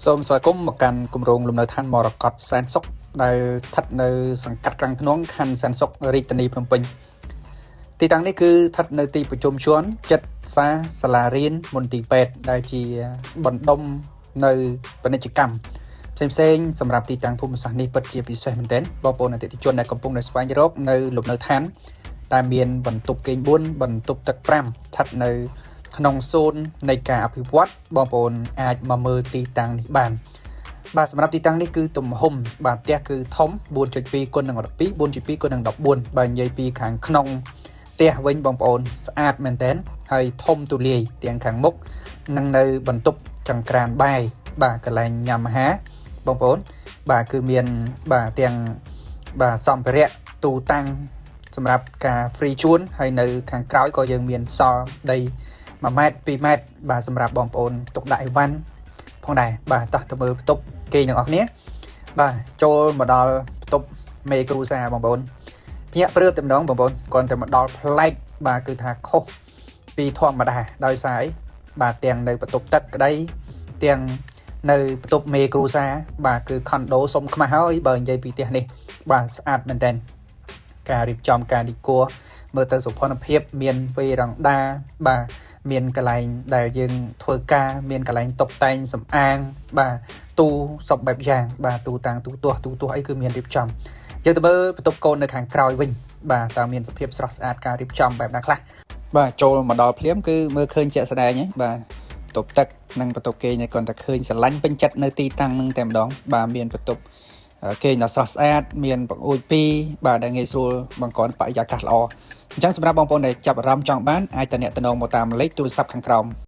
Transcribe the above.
សូមស្វាគមន៍មកកាន់គម្រោងលំនៅឋានមរកតសែនសុខដែលស្ថិតនៅសង្កាត់ក្រាំងធ្នងខណ្ឌសែនសុខរាជធានីភ្នំពេញទីតាំងនេះគឺស្ថិតនៅទីប្រជុំជនចិត្តសាលារៀនមន្ទីរពេទ្យដែលជាបណ្ដុំនៅពាណិជ្ជកម្មផ្សេងៗសម្រាប់ទីតាំងភូមិសាស្ត្រនេះពិតជាពិសេសមែនទែនបងប្អូនអតិថិជនដែលកំពុងស្វែងរកនៅលំនៅឋានដែលមានបន្ទប់គេង4បន្ទប់ទឹក5ស្ថិតនៅក្នុងโซนនៃការអភិវឌ្ឍបងប្អូនអាចមកមើលទីតាំងនេះបានបាទសម្រាប់ទីតាំងនេះគឺទំហំបាទផ្ទះគឺធំ 4.2 គុណនឹង12 4.2 គុណនឹង14បើនិយាយពីខាងក្នុងផ្ទះវិញបងប្អូនស្អាតមែនទែនហើយធំទូលាយទាំងខាងមុខនិងនៅបន្ទប់ចង្ក្រានបាយបាទកន្លែងញ៉ាំអាហារបងប្អូនបាទគឺមានបាទទាំងបាទសម្ភារៈទូតាំងសម្រាប់ការ free ជួនហើយនៅខាងក្រោយក៏យើងមានសល់ដី1ម៉ែត្រ2ម៉ែត្របាទសម្រាប់បងប្អូនទុកដាក់អីវ៉ាន់ផងដែរបាទតោះទៅមើលបន្ទប់គេទាំងអស់គ្នាបាទចូលមកដល់បន្ទប់មេគ្រួសារបងប្អូនភ្ញាក់ព្រឺបតែម្ដងបងប្អូនគ្រាន់តែមកដល់ប្លែកបាទគឺថាខុសពីធម្មតាដោយសារអីបាទទាំងនៅបន្ទប់ទឹកក្តីទាំងនៅបន្ទប់មេគ្រួសារបាទគឺខុនដូសុំខ្មាស់ហើយបើនិយាយពីផ្ទះនេះបាទស្អាតមែនតើការរៀបចំការឌីកូមើលទៅសុភណភាពមានវេរ៉ង់ដាបាទមានកន្លែងដែលយើងធ្វើការមានកន្លែងតុបតែងសម្អាងបាទទូសពបែបយ៉ាងបាទទូតាំងទូទាស់អីគឺមានរៀបចំយើងទៅមើលបន្ទប់កូននៅខាងក្រោយវិញបាទតើមានសភាពស្រស់ស្អាតការរៀបចំបែបណាខ្លះបាទចូលមកដល់ភ្លាមគឺមើលឃើញជាក់ស្ដែងហ្នឹងបាទបន្ទប់ទឹកនិងបន្ទប់គេងនេះគាត់តែឃើញស្រឡាញ់ពេញចិត្តនៅទីតាំងហ្នឹងតែម្ដងបាទមានបន្ទប់គេងដ៏ស្រស់ស្អាតមានបង្អួច2បាទដែលងាយស្រួលបង្កើនបរិយាកាសល្អអញ្ចឹងសម្រាប់បងប្អូនដែលចាប់អារម្មណ៍ចង់បានអាចតំណែងមកតាមលេខទូរស័ព្ទខាងក្រោម